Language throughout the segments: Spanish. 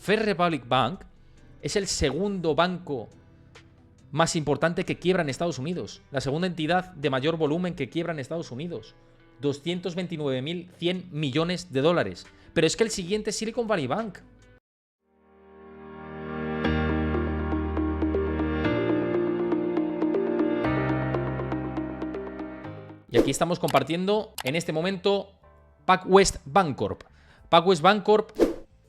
First Republic Bank es el segundo banco más importante que quiebra en Estados Unidos. La segunda entidad de mayor volumen que quiebra en Estados Unidos. 229.100 millones de dólares. Pero es que el siguiente es Silicon Valley Bank. Y aquí estamos compartiendo en este momento PacWest Bancorp. PacWest Bancorp,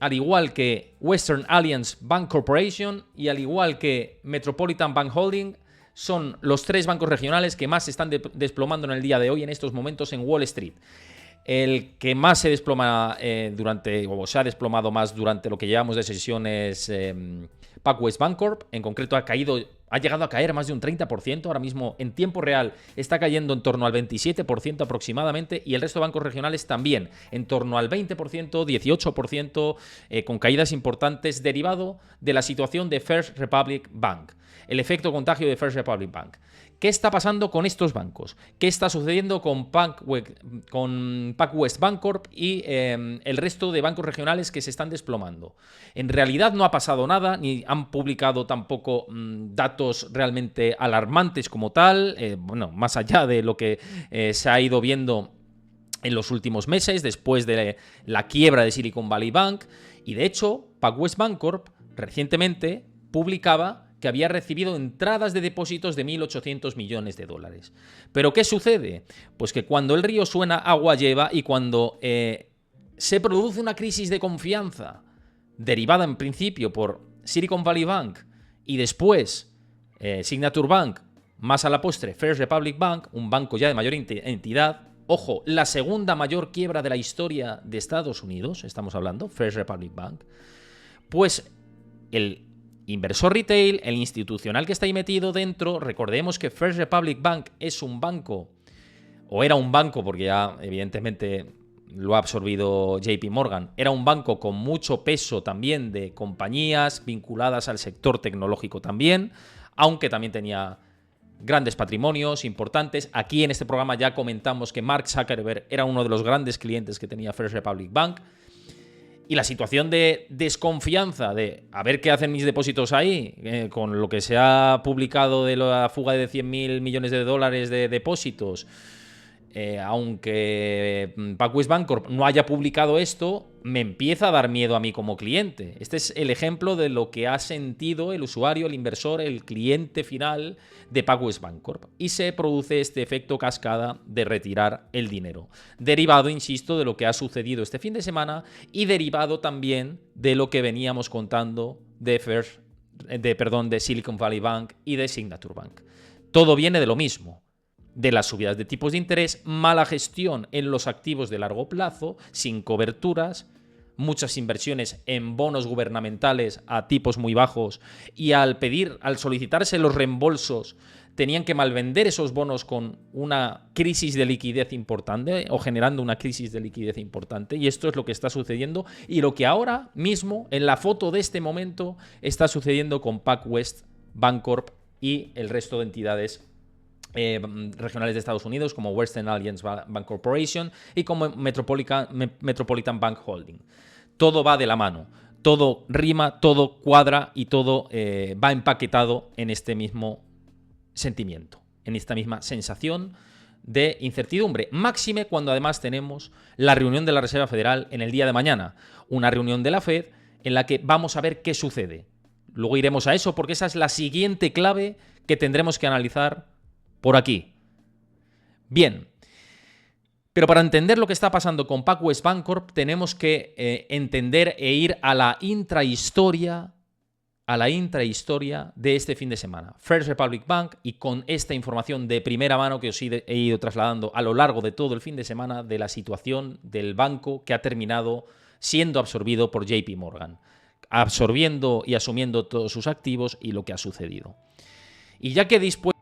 al igual que Western Alliance Bank Corporation y al igual que Metropolitan Bank Holding, son los tres bancos regionales que más se están desplomando en el día de hoy, en estos momentos, en Wall Street. El que más se desploma o se ha desplomado más durante lo que llevamos de sesión es PacWest Bancorp. En concreto ha llegado a caer más de un 30%. Ahora mismo en tiempo real está cayendo en torno al 27% aproximadamente, y el resto de bancos regionales también en torno al 20%, 18%, con caídas importantes derivado de la situación de First Republic Bank. El efecto contagio de First Republic Bank. ¿Qué está pasando con estos bancos? ¿Qué está sucediendo con PacWest Bancorp y el resto de bancos regionales que se están desplomando? En realidad no ha pasado nada, ni han publicado tampoco datos realmente alarmantes como tal, más allá de lo que se ha ido viendo en los últimos meses, después de la quiebra de Silicon Valley Bank. Y de hecho, PacWest Bancorp recientemente publicaba que había recibido entradas de depósitos de 1.800 millones de dólares. ¿Pero qué sucede? Pues que cuando el río suena, agua lleva, y cuando se produce una crisis de confianza derivada en principio por Silicon Valley Bank y después Signature Bank, más a la postre First Republic Bank, un banco ya de mayor entidad, ojo, la segunda mayor quiebra de la historia de Estados Unidos, estamos hablando, First Republic Bank, pues el inversor retail, el institucional que está ahí metido dentro, recordemos que First Republic Bank es un banco, o era un banco porque ya evidentemente lo ha absorbido JP Morgan, era un banco con mucho peso también de compañías vinculadas al sector tecnológico también, aunque también tenía grandes patrimonios importantes. Aquí en este programa ya comentamos que Mark Zuckerberg era uno de los grandes clientes que tenía First Republic Bank. Y la situación de desconfianza de a ver qué hacen mis depósitos ahí, con lo que se ha publicado de la fuga de 100.000 millones de dólares de depósitos, aunque PacWest Bancorp no haya publicado esto, me empieza a dar miedo a mí como cliente. Este es el ejemplo de lo que ha sentido el usuario, el inversor, el cliente final de PacWest Bancorp. Y se produce este efecto cascada de retirar el dinero. Derivado, insisto, de lo que ha sucedido este fin de semana y derivado también de lo que veníamos contando de Silicon Valley Bank y de Signature Bank. Todo viene de lo mismo. De las subidas de tipos de interés, mala gestión en los activos de largo plazo, sin coberturas, muchas inversiones en bonos gubernamentales a tipos muy bajos, y al solicitarse los reembolsos, tenían que malvender esos bonos con una crisis de liquidez importante o generando una crisis de liquidez importante. Y esto es lo que está sucediendo y lo que ahora mismo, en la foto de este momento, está sucediendo con PacWest Bancorp y el resto de entidades regionales de Estados Unidos, como Western Alliance Bank Corporation y como Metropolitan Bank Holding. Todo va de la mano, todo rima, todo cuadra y todo va empaquetado en este mismo sentimiento, en esta misma sensación de incertidumbre, máxime cuando además tenemos la reunión de la Reserva Federal en el día de mañana, una reunión de la Fed en la que vamos a ver qué sucede. Luego iremos a eso porque esa es la siguiente clave que tendremos que analizar por aquí. Bien, pero para entender lo que está pasando con PacWest Bancorp tenemos que entender e ir a la intrahistoria de este fin de semana. First Republic Bank, y con esta información de primera mano que os he ido trasladando a lo largo de todo el fin de semana de la situación del banco que ha terminado siendo absorbido por JP Morgan, absorbiendo y asumiendo todos sus activos y lo que ha sucedido. Y ya que dispuesto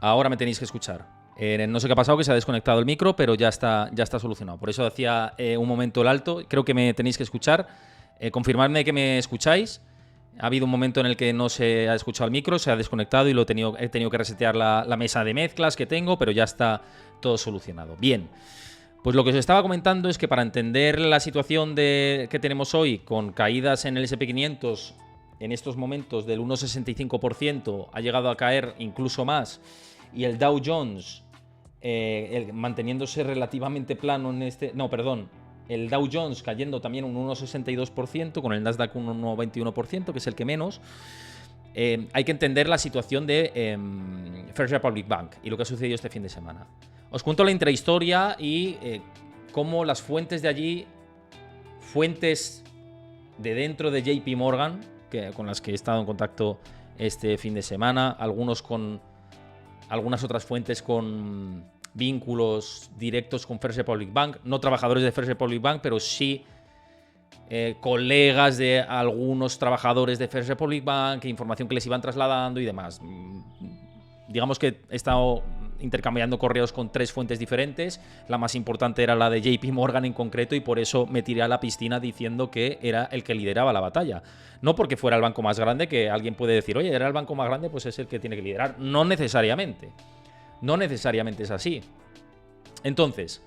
Ahora me tenéis que escuchar. No sé qué ha pasado, que se ha desconectado el micro, pero ya está solucionado. Por eso hacía un momento el alto. Creo que me tenéis que escuchar. Confirmadme que me escucháis. Ha habido un momento en el que no se ha escuchado el micro, se ha desconectado y he tenido que resetear la mesa de mezclas que tengo, pero ya está todo solucionado. Bien, pues lo que os estaba comentando es que para entender la situación que tenemos hoy, con caídas en el SP500 en estos momentos del 1,65%, ha llegado a caer incluso más, y el Dow Jones manteniéndose relativamente plano en este... No, perdón. El Dow Jones cayendo también un 1,62%, con el Nasdaq un 1,21%, que es el que menos. Hay que entender la situación de First Republic Bank y lo que ha sucedido este fin de semana. Os cuento la intrahistoria y cómo las fuentes de allí, fuentes de dentro de JP Morgan, con las que he estado en contacto este fin de semana, algunas otras fuentes con vínculos directos con First Republic Bank, no trabajadores de First Republic Bank, pero sí colegas de algunos trabajadores de First Republic Bank, información que les iban trasladando y demás. Digamos que he estado intercambiando correos con 3 fuentes diferentes. La más importante era la de JP Morgan en concreto, y por eso me tiré a la piscina diciendo que era el que lideraba la batalla. No porque fuera el banco más grande, que alguien puede decir, oye, era el banco más grande, pues es el que tiene que liderar. No necesariamente. No necesariamente es así. Entonces,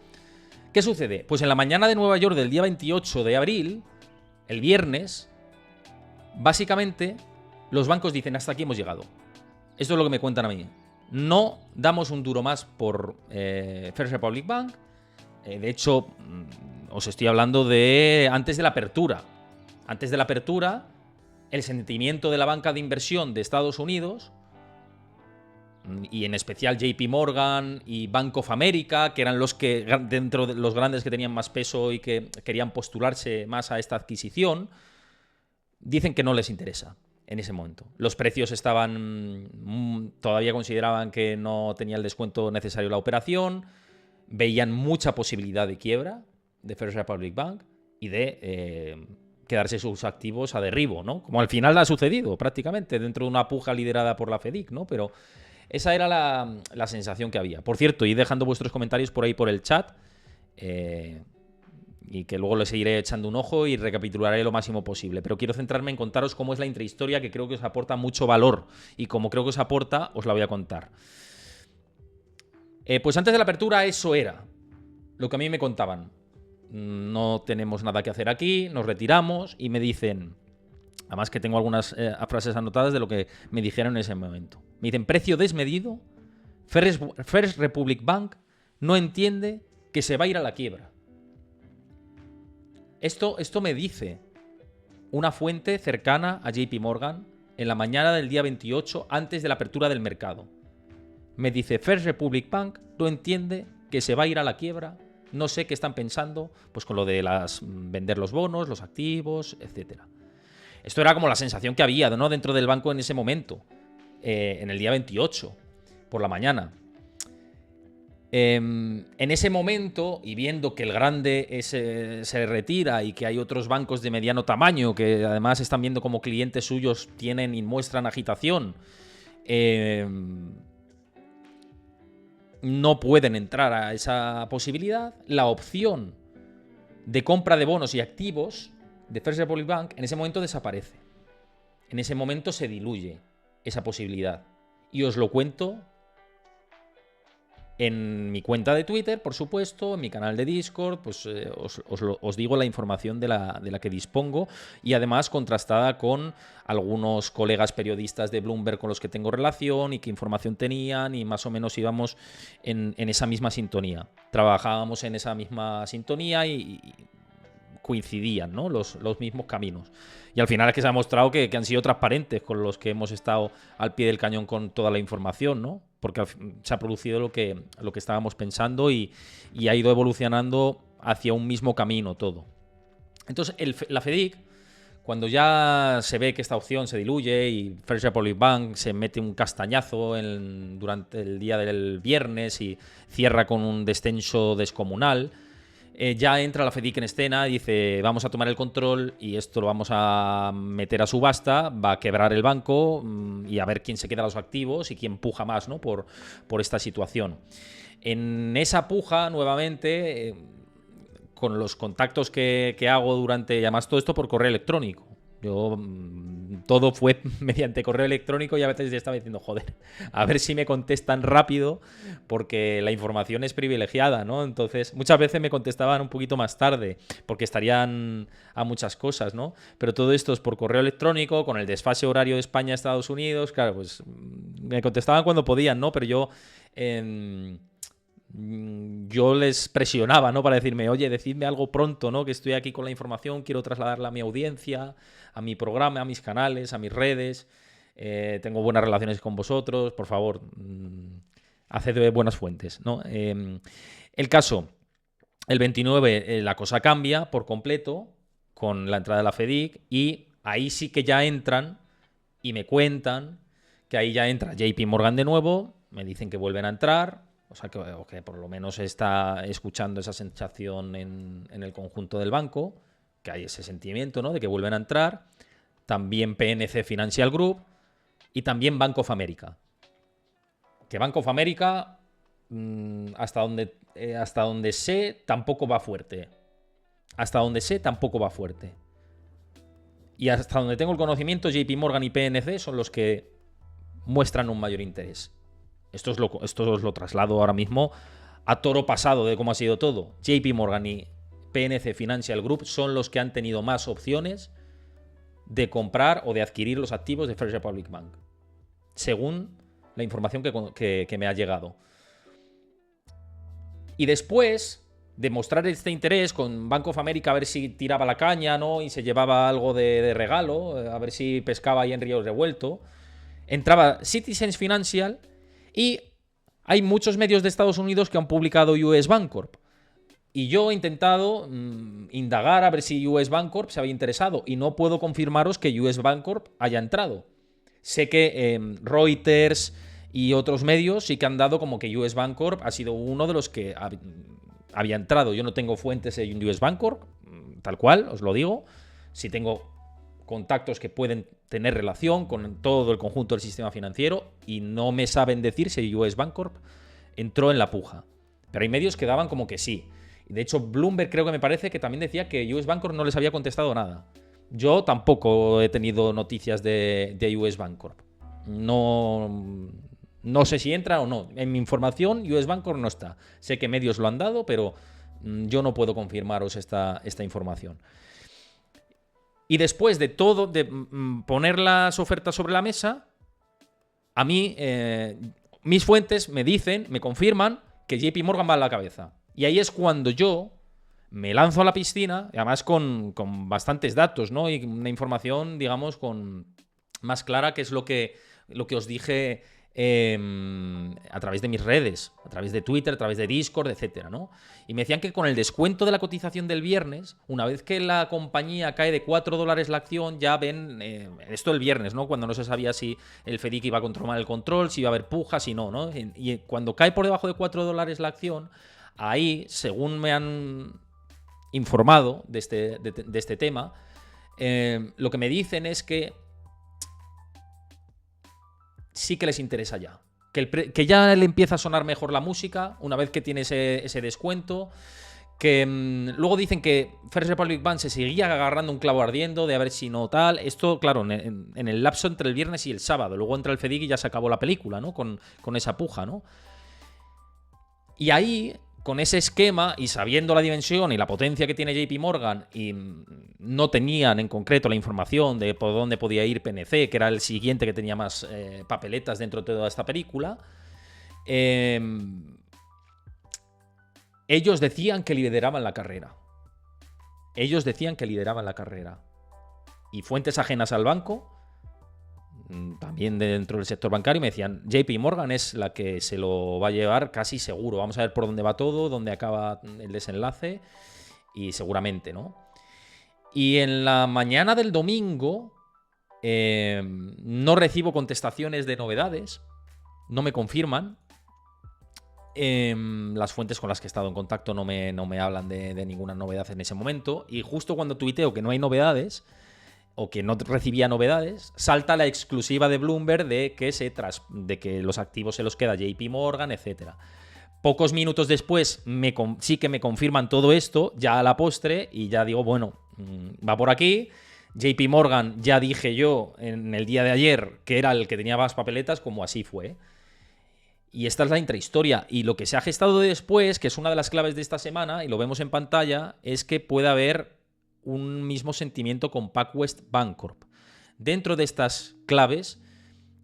¿qué sucede? Pues en la mañana de Nueva York del día 28 de abril, el viernes, básicamente los bancos dicen, hasta aquí hemos llegado. Esto es lo que me cuentan a mí. No damos un duro más por First Republic Bank. De hecho, os estoy hablando de antes de la apertura. Antes de la apertura, el sentimiento de la banca de inversión de Estados Unidos, y en especial JP Morgan y Bank of America, que eran los que dentro de los grandes que tenían más peso y que querían postularse más a esta adquisición, dicen que no les interesa en ese momento. Los precios todavía consideraban que no tenía el descuento necesario la operación, veían mucha posibilidad de quiebra de First Republic Bank y de quedarse sus activos a derribo, ¿no? Como al final ha sucedido prácticamente dentro de una puja liderada por la FEDIC, ¿no? Pero esa era la sensación que había. Por cierto, id dejando vuestros comentarios por ahí por el chat, y que luego les seguiré echando un ojo y recapitularé lo máximo posible. Pero quiero centrarme en contaros cómo es la intrahistoria, que creo que os aporta mucho valor. Y como creo que os aporta, os la voy a contar. Pues antes de la apertura eso era lo que a mí me contaban. No tenemos nada que hacer aquí, nos retiramos, y me dicen... Además que tengo algunas frases anotadas de lo que me dijeron en ese momento. Me dicen, precio desmedido, First Republic Bank no entiende que se va a ir a la quiebra. Esto me dice una fuente cercana a JP Morgan en la mañana del día 28, antes de la apertura del mercado. Me dice, First Republic Bank no entiende que se va a ir a la quiebra. No sé qué están pensando, pues con lo de vender los bonos, los activos, etcétera. Esto era como la sensación que había, ¿no?, dentro del banco en ese momento, en el día 28, por la mañana. En ese momento, y viendo que el grande se retira y que hay otros bancos de mediano tamaño que además están viendo como clientes suyos tienen y muestran agitación, no pueden entrar a esa posibilidad, la opción de compra de bonos y activos de First Republic Bank en ese momento desaparece. En ese momento se diluye esa posibilidad. Y os lo cuento en mi cuenta de Twitter, por supuesto, en mi canal de Discord, pues os digo la información de la que dispongo, y además contrastada con algunos colegas periodistas de Bloomberg con los que tengo relación y qué información tenían, y más o menos íbamos en esa misma sintonía. Trabajábamos en esa misma sintonía y coincidían, ¿no?, los mismos caminos. Y al final es que se ha mostrado que han sido transparentes con los que hemos estado al pie del cañón con toda la información, ¿no? Porque se ha producido lo que estábamos pensando y ha ido evolucionando hacia un mismo camino todo. Entonces, la FEDIC, cuando ya se ve que esta opción se diluye y First Republic Bank se mete un castañazo durante el día del viernes y cierra con un descenso descomunal, ya entra la FEDIC en escena y dice, vamos a tomar el control y esto lo vamos a meter a subasta, va a quebrar el banco y a ver quién se queda los activos y quién puja más, ¿no? por esta situación. En esa puja, nuevamente, con los contactos que hago durante, y además todo esto por correo electrónico. Yo todo fue mediante correo electrónico y a veces ya estaba diciendo, joder, a ver si me contestan rápido porque la información es privilegiada, ¿no? Entonces, muchas veces me contestaban un poquito más tarde porque estarían a muchas cosas, ¿no? Pero todo esto es por correo electrónico, con el desfase horario de España-Estados Unidos, claro, pues me contestaban cuando podían, ¿no? Pero yo les presionaba, ¿no? Para decirme, oye, decidme algo pronto, ¿no? Que estoy aquí con la información, quiero trasladarla a mi audiencia, a mi programa, a mis canales, a mis redes. Tengo buenas relaciones con vosotros, por favor, haced de buenas fuentes, ¿no? El caso, el 29 la cosa cambia por completo con la entrada de la FEDIC y ahí sí que ya entran y me cuentan que ahí ya entra JP Morgan de nuevo, me dicen que vuelven a entrar. O sea, que por lo menos está escuchando esa sensación en el conjunto del banco, que hay ese sentimiento, ¿no? De que vuelven a entrar. También PNC Financial Group y también Bank of America. Que Bank of America, hasta donde sé, tampoco va fuerte. Hasta donde sé, tampoco va fuerte. Y hasta donde tengo el conocimiento, JP Morgan y PNC son los que muestran un mayor interés. Esto os lo traslado ahora mismo a toro pasado de cómo ha sido todo. JP Morgan y PNC Financial Group son los que han tenido más opciones de comprar o de adquirir los activos de First Republic Bank, según la información que me ha llegado. Y después de mostrar este interés con Bank of America, a ver si tiraba la caña, ¿no? Y se llevaba algo de regalo, a ver si pescaba ahí en río revuelto, entraba Citizens Financial. Y hay muchos medios de Estados Unidos que han publicado US Bancorp. Y yo he intentado indagar a ver si US Bancorp se había interesado. Y no puedo confirmaros que US Bancorp haya entrado. Sé que Reuters y otros medios sí que han dado como que US Bancorp ha sido uno de los que había entrado. Yo no tengo fuentes en US Bancorp, tal cual, os lo digo. Sí tengo contactos que pueden tener relación con todo el conjunto del sistema financiero y no me saben decir si US Bancorp entró en la puja. Pero hay medios que daban como que sí. De hecho, Bloomberg creo que me parece que también decía que US Bancorp no les había contestado nada. Yo tampoco he tenido noticias de US Bancorp. No sé si entra o no. En mi información, US Bancorp no está. Sé que medios lo han dado, pero yo no puedo confirmaros esta información. Y después de todo, de poner las ofertas sobre la mesa, a mí, mis fuentes me dicen, me confirman que JP Morgan va a la cabeza. Y ahí es cuando yo me lanzo a la piscina, además con bastantes datos, ¿no? Y una información, digamos, más clara, que es lo que os dije a través de mis redes, a través de Twitter, a través de Discord, etcétera, ¿no? Y me decían que con el descuento de la cotización del viernes, una vez que la compañía cae de $4 la acción, ya ven, esto el viernes, ¿no? Cuando no se sabía si el FEDIC iba a tomar el control, si iba a haber pujas, si no, ¿no? Y cuando cae por debajo de $4 la acción, ahí, según me han informado de este tema, lo que me dicen es que sí que les interesa ya. Que ya le empieza a sonar mejor la música una vez que tiene ese descuento. Que luego dicen que First Republic Bank se seguía agarrando un clavo ardiendo de a ver si no tal. Esto, claro, en el lapso entre el viernes y el sábado. Luego entra el FEDIC y ya se acabó la película, ¿no? Con esa puja, ¿no? Y ahí, con ese esquema y sabiendo la dimensión y la potencia que tiene JP Morgan, y no tenían en concreto la información de por dónde podía ir PNC, que era el siguiente que tenía más papeletas dentro de toda esta película, ellos decían que lideraban la carrera. Ellos decían que lideraban la carrera. Y fuentes ajenas al banco, también dentro del sector bancario, me decían, JP Morgan es la que se lo va a llevar casi seguro. Vamos a ver por dónde va todo, dónde acaba el desenlace y seguramente, ¿no? Y en la mañana del domingo no recibo contestaciones de novedades, no me confirman. Las fuentes con las que he estado en contacto no me hablan de ninguna novedad en ese momento. Y justo cuando tuiteo que no hay novedades, o que no recibía novedades, salta la exclusiva de Bloomberg de que los activos se los queda JP Morgan, etcétera. Pocos minutos después sí que me confirman todo esto, ya a la postre, y ya digo, bueno, va por aquí. JP Morgan, ya dije yo en el día de ayer que era el que tenía más papeletas, como así fue. Y esta es la intrahistoria. Y lo que se ha gestado después, que es una de las claves de esta semana, y lo vemos en pantalla, es que puede haber un mismo sentimiento con PacWest Bancorp. Dentro de estas claves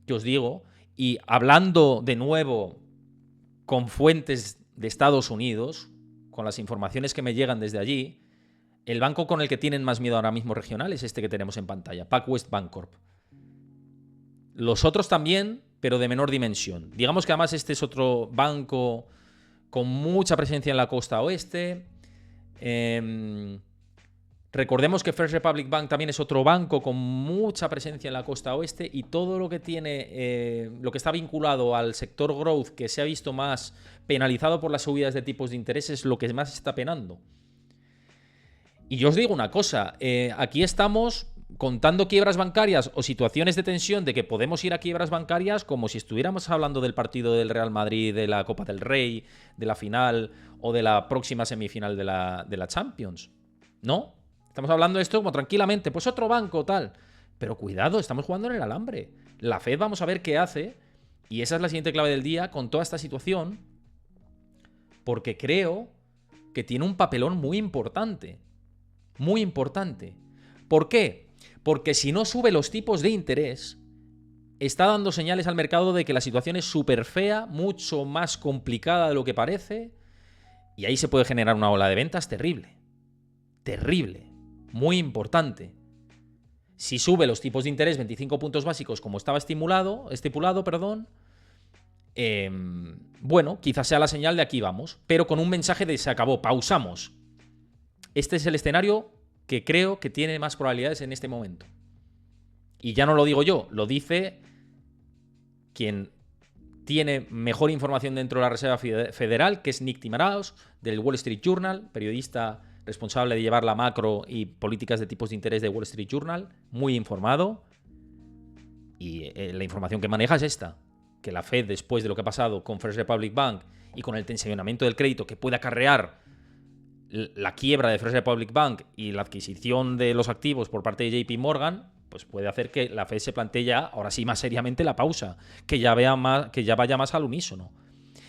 que os digo, y hablando de nuevo con fuentes de Estados Unidos, con las informaciones que me llegan desde allí, el banco con el que tienen más miedo ahora mismo regional es este que tenemos en pantalla, PacWest Bancorp. Los otros también, pero de menor dimensión. Digamos que además este es otro banco con mucha presencia en la costa oeste. Recordemos que First Republic Bank también es otro banco con mucha presencia en la costa oeste, y todo lo que tiene, lo que está vinculado al sector growth, que se ha visto más penalizado por las subidas de tipos de interés, es lo que más está penando. Y yo os digo una cosa, aquí estamos contando quiebras bancarias o situaciones de tensión de que podemos ir a quiebras bancarias como si estuviéramos hablando del partido del Real Madrid, de la Copa del Rey, de la final o de la próxima semifinal de la Champions. ¿No? Estamos hablando de esto como tranquilamente, pues otro banco, tal. Pero cuidado, estamos jugando en el alambre. La Fed, vamos a ver qué hace, y esa es la siguiente clave del día con toda esta situación, porque creo que tiene un papelón muy importante. Muy importante. ¿Por qué? Porque si no sube los tipos de interés, está dando señales al mercado de que la situación es súper fea, mucho más complicada de lo que parece, y ahí se puede generar una ola de ventas terrible. Terrible. Muy importante. Si sube los tipos de interés 25 puntos básicos como estaba estipulado, bueno, quizás sea la señal de aquí vamos, pero con un mensaje de se acabó, pausamos. Este es el escenario que creo que tiene más probabilidades en este momento. Y ya no lo digo yo, lo dice quien tiene mejor información dentro de la Reserva Federal, que es Nick Timiraos, del Wall Street Journal, periodista responsable de llevar la macro y políticas de tipos de interés de Wall Street Journal, muy informado. Y la información que maneja es esta, que la Fed, después de lo que ha pasado con First Republic Bank y con el tensionamiento del crédito que puede acarrear la quiebra de First Republic Bank y la adquisición de los activos por parte de JP Morgan, pues puede hacer que la Fed se plantee ya, ahora sí más seriamente, la pausa, que ya vaya más al unísono.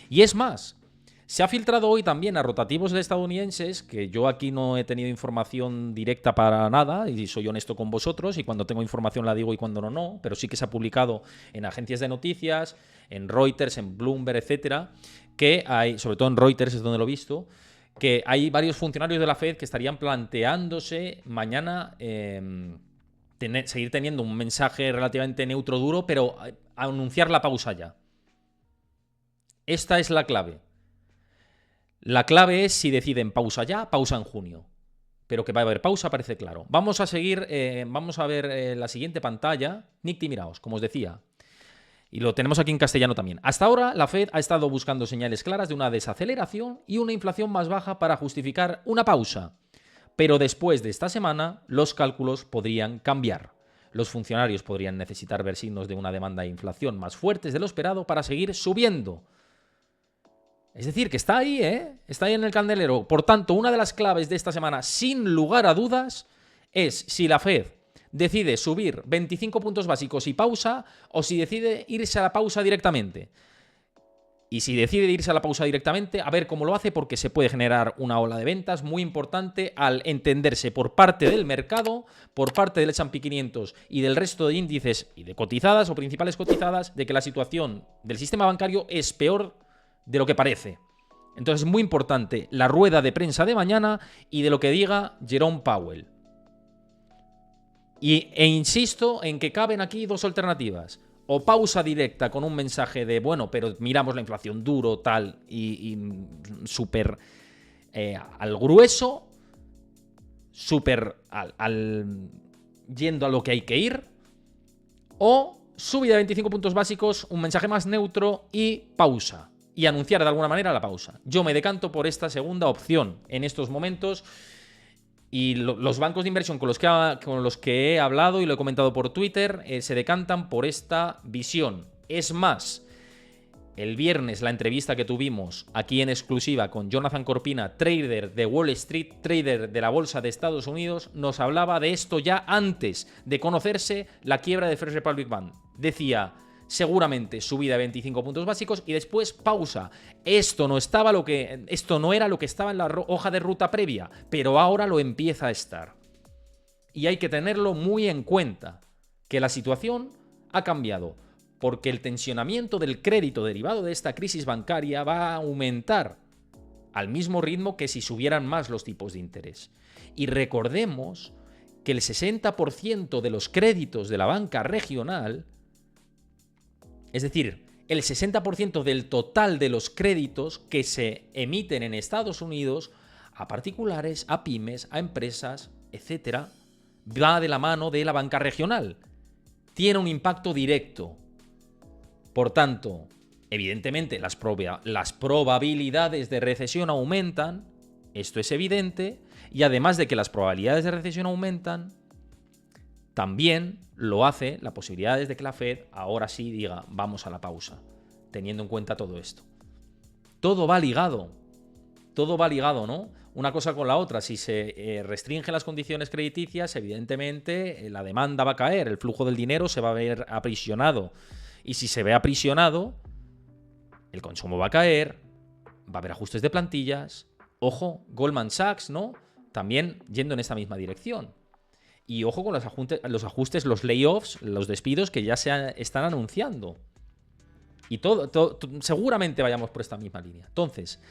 Y es más, se ha filtrado hoy también a rotativos estadounidenses, que yo aquí no he tenido información directa para nada, y soy honesto con vosotros, y cuando tengo información la digo y cuando no, pero sí que se ha publicado en agencias de noticias, en Reuters, en Bloomberg, etcétera, que hay, sobre todo en Reuters es donde lo he visto, que hay varios funcionarios de la Fed que estarían planteándose mañana seguir teniendo un mensaje relativamente neutro, duro, pero anunciar la pausa ya. Esta es la clave. La clave es si deciden pausa ya, pausa en junio. Pero que va a haber pausa parece claro. Vamos a seguir, vamos a ver la siguiente pantalla. Nick Timiraos, como os decía. Y lo tenemos aquí en castellano también. Hasta ahora, la Fed ha estado buscando señales claras de una desaceleración y una inflación más baja para justificar una pausa. Pero después de esta semana, los cálculos podrían cambiar. Los funcionarios podrían necesitar ver signos de una demanda de inflación más fuertes de lo esperado para seguir subiendo. Es decir, que está ahí, está ahí en el candelero. Por tanto, una de las claves de esta semana, sin lugar a dudas, es si la Fed decide subir 25 puntos básicos y pausa, o si decide irse a la pausa directamente. Y si decide irse a la pausa directamente, a ver cómo lo hace, porque se puede generar una ola de ventas muy importante al entenderse por parte del mercado, por parte del S&P 500 y del resto de índices y de cotizadas o principales cotizadas, de que la situación del sistema bancario es peor de lo que parece. Entonces es muy importante la rueda de prensa de mañana y de lo que diga Jerome Powell. E insisto en que caben aquí dos alternativas. O pausa directa con un mensaje de, bueno, pero miramos la inflación duro, tal, y súper al grueso, súper yendo a lo que hay que ir. O subida de 25 puntos básicos, un mensaje más neutro y pausa. y anunciar de alguna manera la pausa. Yo me decanto por esta segunda opción en estos momentos. Y los bancos de inversión con los que he hablado y lo he comentado por Twitter se decantan por esta visión. Es más, el viernes la entrevista que tuvimos aquí en exclusiva con Jonathan Corpina, trader de Wall Street, trader de la bolsa de Estados Unidos, nos hablaba de esto ya antes de conocerse la quiebra de First Republic Bank. Decía, seguramente subida de 25 puntos básicos y después pausa. Esto no era lo que estaba en la hoja de ruta previa, pero ahora lo empieza a estar. Y hay que tenerlo muy en cuenta, que la situación ha cambiado, porque el tensionamiento del crédito derivado de esta crisis bancaria va a aumentar al mismo ritmo que si subieran más los tipos de interés. Y recordemos que el 60% de los créditos de la banca regional, es decir, el 60% del total de los créditos que se emiten en Estados Unidos a particulares, a pymes, a empresas, etcétera, va de la mano de la banca regional. Tiene un impacto directo. Por tanto, evidentemente las probabilidades de recesión aumentan, esto es evidente, y además de que las probabilidades de recesión aumentan, también lo hace las posibilidades de que la Fed ahora sí diga vamos a la pausa, teniendo en cuenta todo esto. Todo va ligado, ¿no? Una cosa con la otra. Si se restringen las condiciones crediticias, evidentemente la demanda va a caer, el flujo del dinero se va a ver aprisionado. Y si se ve aprisionado, el consumo va a caer, va a haber ajustes de plantillas. Ojo, Goldman Sachs, ¿no? También yendo en esta misma dirección. Y ojo con los ajustes, los layoffs, los despidos que ya están anunciando. Y todo, seguramente vayamos por esta misma línea. Entonces,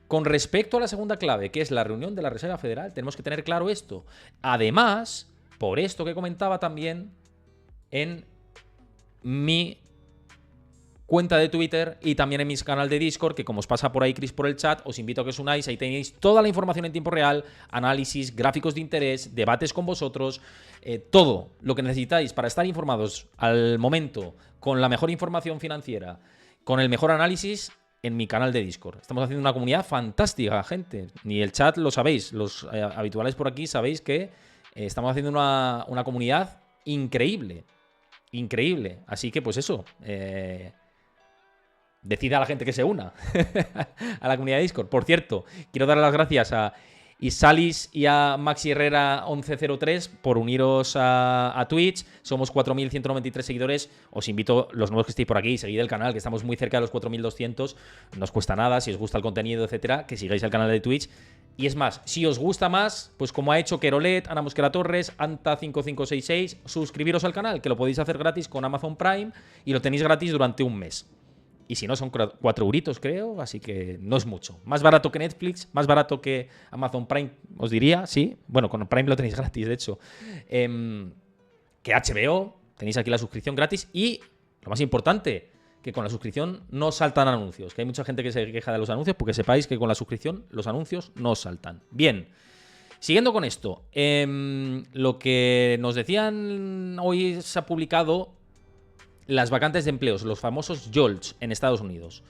con respecto a la segunda clave, que es la reunión de la Reserva Federal, tenemos que tener claro esto. Además, por esto que comentaba también en mi cuenta de Twitter y también en mi canal de Discord, que como os pasa por ahí Chris por el chat, os invito a que os unáis. Ahí tenéis toda la información en tiempo real, análisis, gráficos de interés, debates con vosotros, todo lo que necesitáis para estar informados al momento, con la mejor información financiera, con el mejor análisis en mi canal de Discord. Estamos haciendo una comunidad fantástica, gente. Ni el chat lo sabéis, los habituales por aquí sabéis que estamos haciendo una comunidad increíble. Increíble. Así que pues eso, decida a la gente que se una a la comunidad de Discord. Por cierto, quiero dar las gracias a Isalis y a Maxi Herrera 1103 por uniros a Twitch. Somos 4.193 seguidores. Os invito, los nuevos que estéis por aquí, seguid el canal, que estamos muy cerca de los 4.200. No os cuesta nada, si os gusta el contenido, etcétera, que sigáis el canal de Twitch. Y es más, si os gusta más, pues como ha hecho Kerolet, Ana Mosquera Torres, Anta5566, suscribiros al canal, que lo podéis hacer gratis con Amazon Prime y lo tenéis gratis durante un mes. Y si no, son 4 euritos, creo, así que no es mucho. Más barato que Netflix, más barato que Amazon Prime, os diría, sí. Bueno, con Prime lo tenéis gratis, de hecho. Que HBO, tenéis aquí la suscripción gratis. Y, lo más importante, que con la suscripción no saltan anuncios. Que hay mucha gente que se queja de los anuncios, porque sepáis que con la suscripción los anuncios no saltan. Bien, siguiendo con esto. Lo que nos decían, hoy se ha publicado las vacantes de empleos, los famosos JOLTS en Estados Unidos,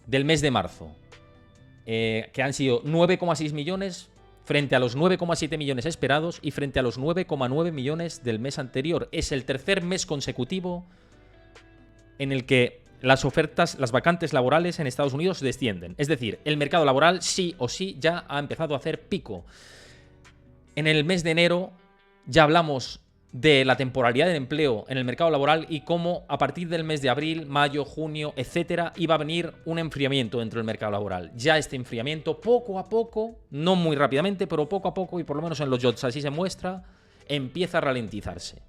del mes de marzo, que han sido 9,6 millones frente a los 9,7 millones esperados y frente a los 9,9 millones del mes anterior. Es el tercer mes consecutivo en el que las ofertas, las vacantes laborales en Estados Unidos descienden. Es decir, el mercado laboral sí o sí ya ha empezado a hacer pico. En el mes de enero ya hablamos de la temporalidad del empleo en el mercado laboral y cómo a partir del mes de abril, mayo, junio, etcétera, iba a venir un enfriamiento dentro del mercado laboral. Ya este enfriamiento, poco a poco, no muy rápidamente, pero poco a poco, y por lo menos en los jobs así se muestra, empieza a ralentizarse.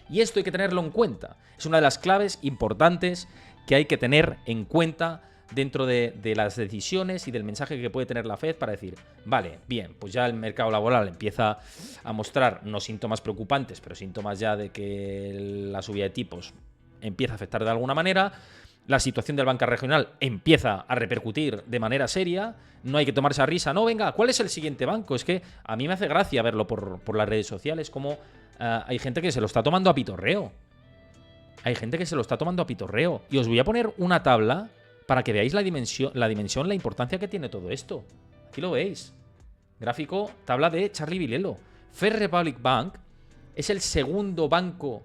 Y esto hay que tenerlo en cuenta. Es una de las claves importantes que hay que tener en cuenta dentro de las decisiones y del mensaje que puede tener la Fed para decir, vale, bien, pues ya el mercado laboral empieza a mostrar no síntomas preocupantes, pero síntomas ya de que la subida de tipos empieza a afectar de alguna manera, la situación del banca regional empieza a repercutir de manera seria, no hay que tomarse a risa, no, venga, ¿cuál es el siguiente banco? Es que a mí me hace gracia verlo por las redes sociales, como hay gente que se lo está tomando a pitorreo. Hay gente que se lo está tomando a pitorreo. Y os voy a poner una tabla para que veáis la dimensión, la importancia que tiene todo esto. Aquí lo veis. Gráfico, tabla de Charlie Vilelo. First Republic Bank es el segundo banco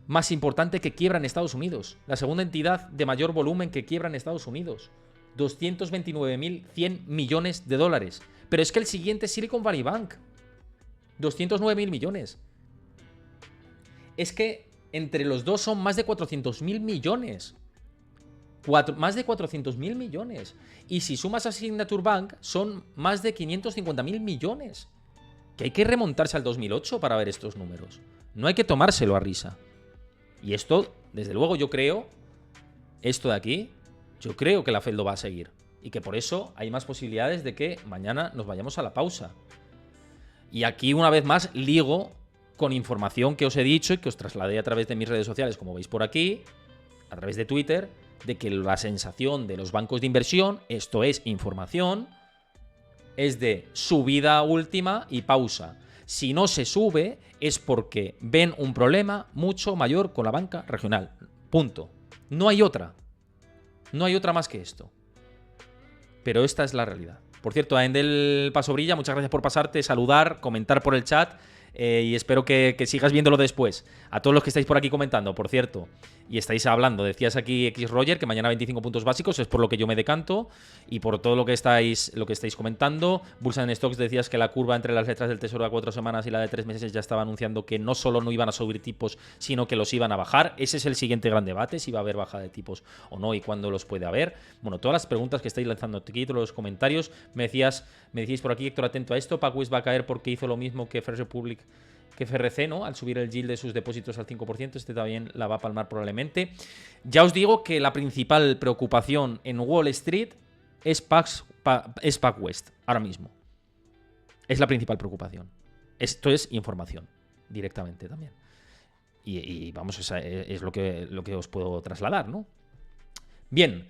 más importante que quiebra en Estados Unidos. La segunda entidad de mayor volumen que quiebra en Estados Unidos. 229.100 millones de dólares. Pero es que el siguiente es Silicon Valley Bank. 209.000 millones. Es que entre los dos son más de 400.000 millones. Más de 400.000 millones. Y si sumas a Signature Bank, son más de 550.000 millones. Que hay que remontarse al 2008 para ver estos números. No hay que tomárselo a risa. Y esto, desde luego, yo creo, esto de aquí, yo creo que la Fed lo va a seguir. Y que por eso hay más posibilidades de que mañana nos vayamos a la pausa. Y aquí, una vez más, ligo con información que os he dicho y que os trasladé a través de mis redes sociales, como veis por aquí, a través de Twitter, de que la sensación de los bancos de inversión, esto es información, es de subida última y pausa. Si no se sube es porque ven un problema mucho mayor con la banca regional. Punto. No hay otra. No hay otra más que esto. Pero esta es la realidad. Por cierto, a Endel Pasobrilla, muchas gracias por pasarte, saludar, comentar por el chat. Y espero que sigas viéndolo después. A todos los que estáis por aquí comentando, por cierto, y estáis hablando, decías aquí X Roger que mañana 25 puntos básicos, es por lo que yo me decanto, y por todo lo que estáis comentando. Bulls Stocks, decías que la curva entre las letras del Tesoro a 4 semanas y la de 3 meses ya estaba anunciando que no solo no iban a subir tipos, sino que los iban a bajar. Ese es el siguiente gran debate, si va a haber bajada de tipos o no y cuándo los puede haber. Bueno, todas las preguntas que estáis lanzando aquí, todos los comentarios. Me decíais por aquí, Héctor, atento a esto, PacWest va a caer porque hizo lo mismo que First Republic, que FRC, ¿no? Al subir el yield de sus depósitos al 5%, este también la va a palmar probablemente. Ya os digo que la principal preocupación en Wall Street es PacWest, ahora mismo. Es la principal preocupación. Esto es información, directamente también. Y vamos, es lo que os puedo trasladar, ¿no? Bien.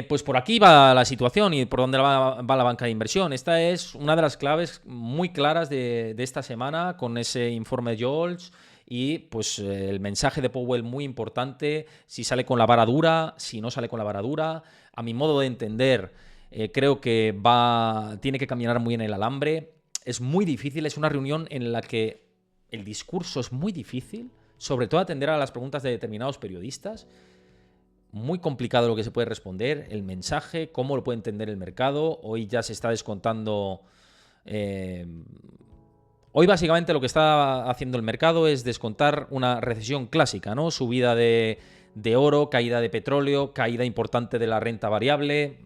Pues por aquí va la situación y por dónde va la banca de inversión. Esta es una de las claves muy claras de esta semana con ese informe de Jolts y pues el mensaje de Powell muy importante, si sale con la vara dura, si no sale con la vara dura. A mi modo de entender, creo que tiene que caminar muy en el alambre. Es muy difícil, es una reunión en la que el discurso es muy difícil, sobre todo atender a las preguntas de determinados periodistas. Muy complicado lo que se puede responder, el mensaje, cómo lo puede entender el mercado. Hoy ya se está descontando... Hoy básicamente lo que está haciendo el mercado es descontar una recesión clásica, ¿no? Subida de oro, caída de petróleo, caída importante de la renta variable.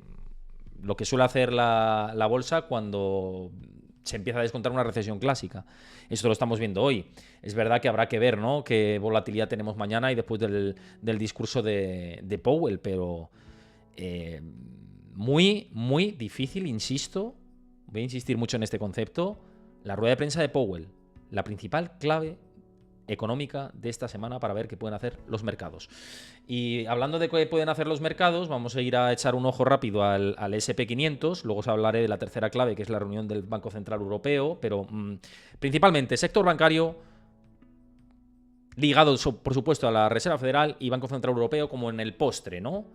Lo que suele hacer la bolsa cuando se empieza a descontar una recesión clásica. Esto lo estamos viendo hoy. Es verdad que habrá que ver, ¿no?, qué volatilidad tenemos mañana y después del discurso de Powell, pero muy, muy difícil, insisto, voy a insistir mucho en este concepto, la rueda de prensa de Powell, la principal clave económica de esta semana para ver qué pueden hacer los mercados. Y hablando de qué pueden hacer los mercados, vamos a ir a echar un ojo rápido al SP500, luego os hablaré de la tercera clave, que es la reunión del Banco Central Europeo, pero principalmente sector bancario, ligado por supuesto a la Reserva Federal y Banco Central Europeo como en el postre, ¿no?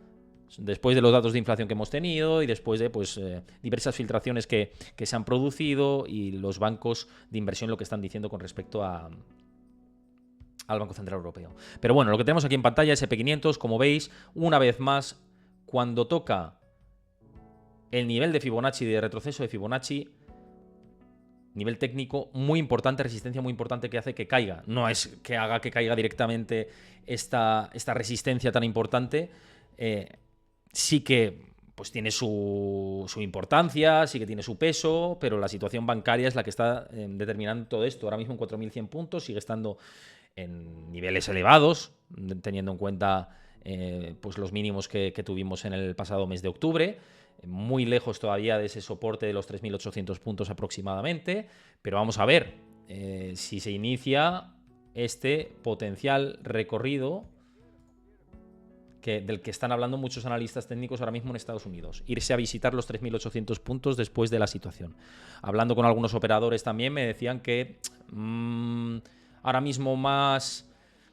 Después de los datos de inflación que hemos tenido y después de diversas filtraciones que se han producido y los bancos de inversión lo que están diciendo con respecto al Banco Central Europeo. Pero bueno, lo que tenemos aquí en pantalla es SP500, como veis, una vez más, cuando toca el nivel de Fibonacci, de retroceso de Fibonacci, nivel técnico muy importante, resistencia muy importante que hace que caiga. No es que haga que caiga directamente esta resistencia tan importante, sí que pues tiene su importancia, sí que tiene su peso, pero la situación bancaria es la que está determinando todo esto. Ahora mismo en 4.100 puntos, sigue estando en niveles elevados, teniendo en cuenta pues los mínimos que tuvimos en el pasado mes de octubre, muy lejos todavía de ese soporte de los 3.800 puntos aproximadamente, pero vamos a ver si se inicia este potencial recorrido del que están hablando muchos analistas técnicos ahora mismo en Estados Unidos. Irse a visitar los 3.800 puntos después de la situación. Hablando con algunos operadores también me decían que ahora mismo más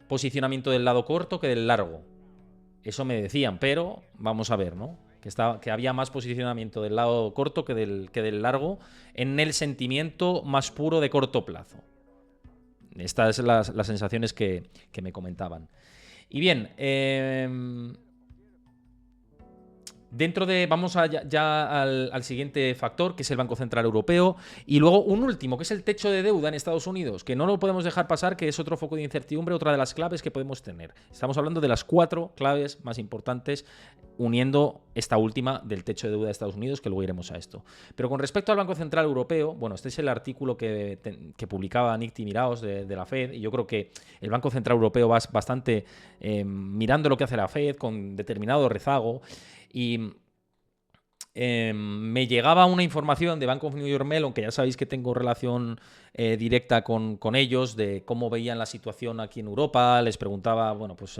posicionamiento del lado corto que del largo. Eso me decían, pero vamos a ver, ¿no? Que había más posicionamiento del lado corto que del largo en el sentimiento más puro de corto plazo. Estas son las sensaciones que me comentaban. Y bien, vamos ya al siguiente factor, que es el Banco Central Europeo, y luego un último, que es el techo de deuda en Estados Unidos, que no lo podemos dejar pasar, que es otro foco de incertidumbre, otra de las claves que podemos tener. Estamos hablando de las 4 claves más importantes, uniendo esta última del techo de deuda de Estados Unidos, que luego iremos a esto. Pero con respecto al Banco Central Europeo, bueno, este es el artículo que publicaba Nick Timiraos de la Fed, y yo creo que el Banco Central Europeo va bastante mirando lo que hace la Fed con determinado rezago. Y me llegaba una información de Bank of New York Mellon, que ya sabéis que tengo relación directa con ellos, de cómo veían la situación aquí en Europa. Les preguntaba, bueno, pues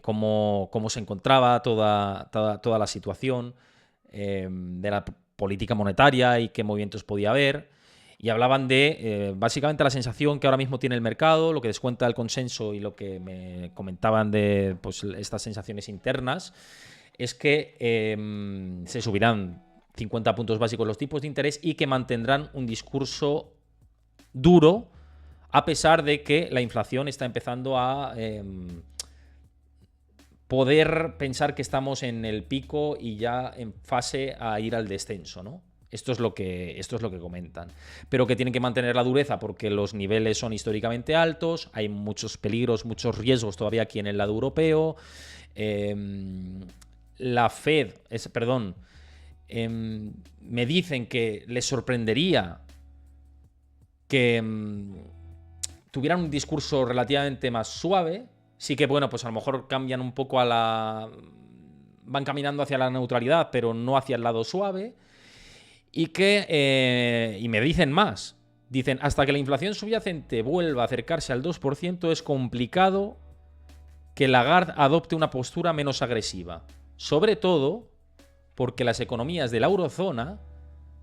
cómo se encontraba toda la situación de la política monetaria y qué movimientos podía haber. Y hablaban de, básicamente, la sensación que ahora mismo tiene el mercado, lo que descuenta el consenso y lo que me comentaban de pues, estas sensaciones internas, es que se subirán 50 puntos básicos los tipos de interés y que mantendrán un discurso duro, a pesar de que la inflación está empezando a poder pensar que estamos en el pico y ya en fase a ir al descenso, ¿no? Esto es lo que comentan. Pero que tienen que mantener la dureza porque los niveles son históricamente altos, hay muchos peligros, muchos riesgos todavía aquí en el lado europeo. La Fed, me dicen que les sorprendería que tuvieran un discurso relativamente más suave. Sí que, bueno, pues a lo mejor cambian un poco van caminando hacia la neutralidad, pero no hacia el lado suave. Y me dicen más. Dicen, hasta que la inflación subyacente vuelva a acercarse al 2%, es complicado que Lagarde adopte una postura menos agresiva. Sobre todo porque las economías de la eurozona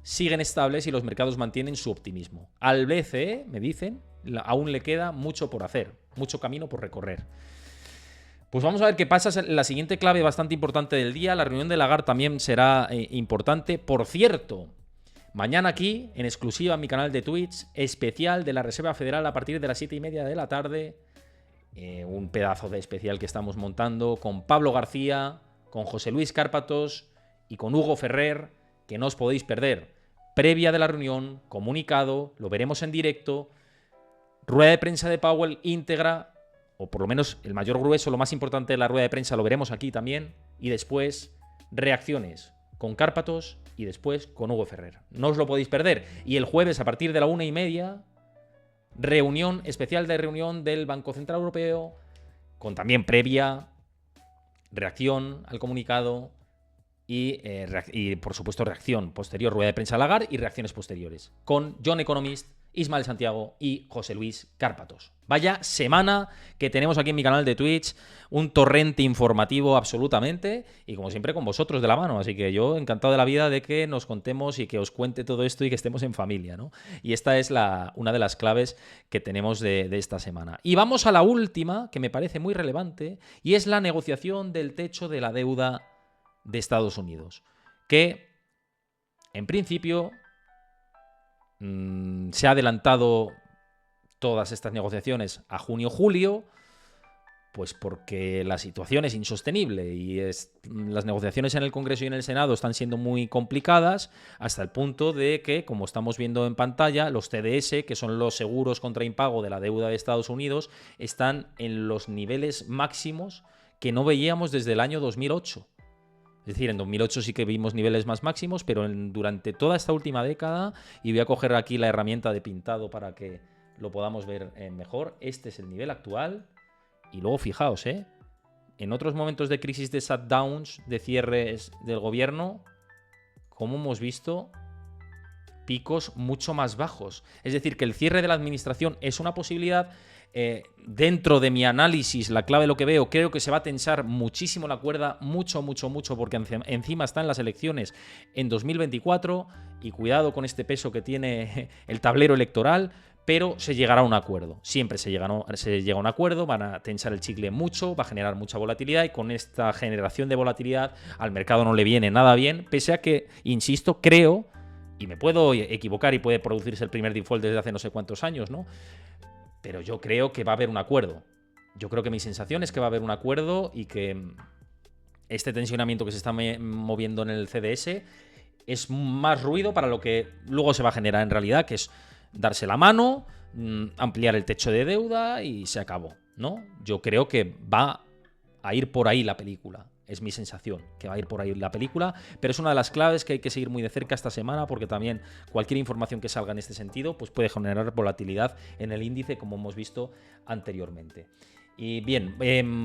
siguen estables y los mercados mantienen su optimismo. Al BCE, me dicen, aún le queda mucho por hacer, mucho camino por recorrer. Pues vamos a ver qué pasa. La siguiente clave bastante importante del día, la reunión de Lagarde también será importante. Por cierto, mañana aquí, en exclusiva en mi canal de Twitch, especial de la Reserva Federal a partir de las 7:30 de la tarde. Un pedazo de especial que estamos montando con Pablo García, con José Luis Cárpatos y con Hugo Ferrer, que no os podéis perder. Previa de la reunión, comunicado, lo veremos en directo, rueda de prensa de Powell íntegra, o por lo menos el mayor grueso, lo más importante de la rueda de prensa lo veremos aquí también, y después reacciones con Cárpatos y después con Hugo Ferrer. No os lo podéis perder. Y el jueves a partir de la 1:30, reunión especial del Banco Central Europeo, con también previa reacción al comunicado y por supuesto reacción posterior, rueda de prensa Lagarde y reacciones posteriores con John Economist, Ismael Santiago y José Luis Cárpatos. Vaya semana que tenemos aquí en mi canal de Twitch, un torrente informativo absolutamente y como siempre con vosotros de la mano, así que yo encantado de la vida de que nos contemos y que os cuente todo esto y que estemos en familia, ¿no? Y esta es una de las claves que tenemos de esta semana. Y vamos a la última, que me parece muy relevante, y es la negociación del techo de la deuda de Estados Unidos, que en principio se ha adelantado todas estas negociaciones a junio-julio, pues porque la situación es insostenible y las negociaciones en el Congreso y en el Senado están siendo muy complicadas hasta el punto de que, como estamos viendo en pantalla, los CDS, que son los seguros contra impago de la deuda de Estados Unidos, están en los niveles máximos que no veíamos desde el año 2008. Es decir, en 2008 sí que vimos niveles más máximos, pero durante toda esta última década, y voy a coger aquí la herramienta de pintado para que lo podamos ver mejor, este es el nivel actual. Y luego fijaos, en otros momentos de crisis de shutdowns, de cierres del gobierno, como hemos visto picos mucho más bajos. Es decir, que el cierre de la administración es una posibilidad. Dentro de mi análisis, la clave de lo que veo, creo que se va a tensar muchísimo la cuerda, mucho, porque encima están las elecciones en 2024 y cuidado con este peso que tiene el tablero electoral, pero se llegará a un acuerdo. Siempre se llega a un acuerdo, van a tensar el chicle mucho, va a generar mucha volatilidad y con esta generación de volatilidad al mercado no le viene nada bien, pese a que, insisto, creo, y me puedo equivocar y puede producirse el primer default desde hace no sé cuántos años, ¿no? Pero yo creo que va a haber un acuerdo. Yo creo que mi sensación es que va a haber un acuerdo y que este tensionamiento que se está moviendo en el CDS es más ruido para lo que luego se va a generar en realidad, que es darse la mano, ampliar el techo de deuda y se acabó, ¿no? Yo creo que va a ir por ahí la película. Es mi sensación, que va a ir por ahí la película, pero es una de las claves que hay que seguir muy de cerca esta semana, porque también cualquier información que salga en este sentido pues puede generar volatilidad en el índice, como hemos visto anteriormente. Y bien,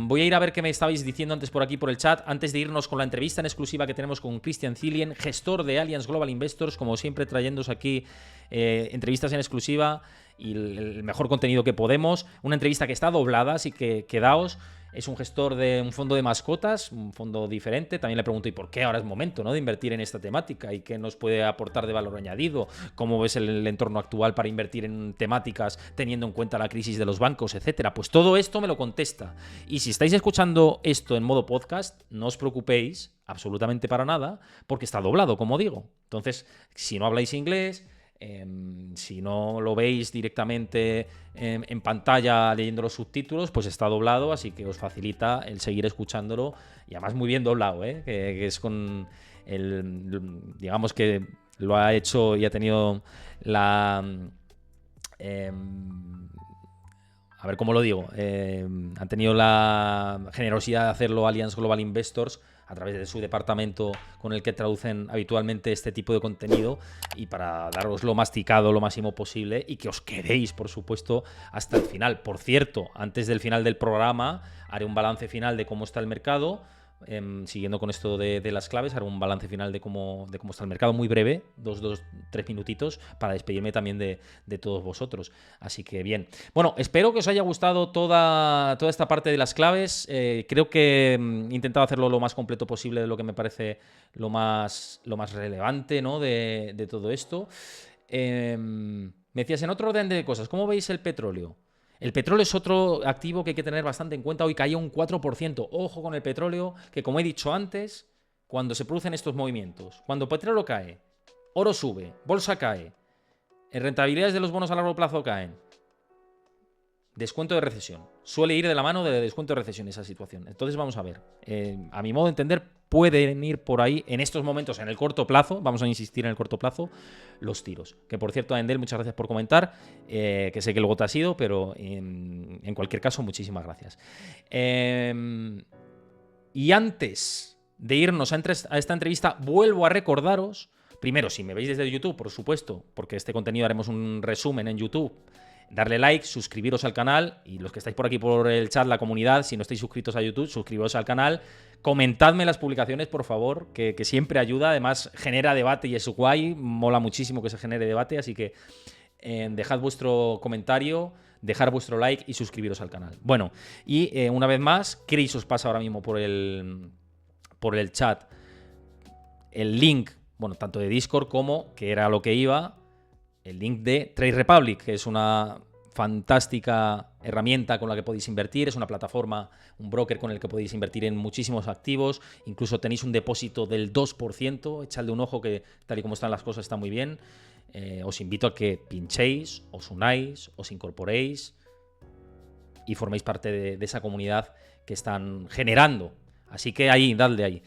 voy a ir a ver qué me estabais diciendo antes por aquí por el chat, antes de irnos con la entrevista en exclusiva que tenemos con Christian Zilien, gestor de Allianz Global Investors, como siempre trayéndoos aquí entrevistas en exclusiva y el mejor contenido que podemos. Una entrevista que está doblada, así que quedaos. Es un gestor de un fondo de mascotas, un fondo diferente. También le pregunto, ¿y por qué ahora es momento, ¿no?, de invertir en esta temática? ¿Y qué nos puede aportar de valor añadido? ¿Cómo ves el entorno actual para invertir en temáticas teniendo en cuenta la crisis de los bancos, etcétera? Pues todo esto me lo contesta. Y si estáis escuchando esto en modo podcast, no os preocupéis absolutamente para nada, porque está doblado, como digo. Entonces, si no habláis inglés, si no lo veis directamente en pantalla leyendo los subtítulos, pues está doblado, así que os facilita el seguir escuchándolo, y además muy bien doblado, que es con digamos que lo ha hecho y ha tenido la a ver cómo lo digo, han tenido la generosidad de hacerlo Allianz Global Investors a través de su departamento con el que traducen habitualmente este tipo de contenido, y para daroslo masticado lo máximo posible y que os quedéis, por supuesto, hasta el final. Por cierto, antes del final del programa haré un balance final de cómo está el mercado. Siguiendo con esto de las claves, haré un balance final de cómo está el mercado, muy breve, 3 minutitos, para despedirme también de todos vosotros. Así que bien. Bueno, espero que os haya gustado toda esta parte de las claves. Creo que he intentado hacerlo lo más completo posible, de lo que me parece lo más relevante, ¿no?, de todo esto. Me decías, en otro orden de cosas, ¿cómo veis el petróleo? El petróleo es otro activo que hay que tener bastante en cuenta. Hoy caía un 4%. Ojo con el petróleo, que como he dicho antes, cuando se producen estos movimientos, cuando el petróleo cae, oro sube, bolsa cae, rentabilidades de los bonos a largo plazo caen, descuento de recesión. Suele ir de la mano de descuento de recesión esa situación. Entonces vamos a ver. A mi modo de entender, pueden ir por ahí en estos momentos, en el corto plazo, vamos a insistir en el corto plazo, los tiros. Que por cierto, Endel, muchas gracias por comentar, que sé que luego te has ido, pero en cualquier caso, muchísimas gracias. Y antes de irnos a esta entrevista, vuelvo a recordaros, primero, si me veis desde YouTube, por supuesto, porque este contenido haremos un resumen en YouTube, darle like, suscribiros al canal, y los que estáis por aquí por el chat, la comunidad, si no estáis suscritos a YouTube, suscribiros al canal, comentadme las publicaciones, por favor, que siempre ayuda, además genera debate y es guay, mola muchísimo que se genere debate, así que dejad vuestro comentario, dejar vuestro like y suscribiros al canal. Bueno, y una vez más, Chris os pasa ahora mismo por el chat el link, bueno, tanto de Discord como, que era lo que iba, el link de Trade Republic, que es una fantástica herramienta con la que podéis invertir. Es una plataforma, un broker con el que podéis invertir en muchísimos activos. Incluso tenéis un depósito del 2%. Echadle un ojo, que tal y como están las cosas está muy bien. Os invito a que pinchéis, os unáis, os incorporéis y forméis parte de esa comunidad que están generando. Así que ahí, dadle ahí.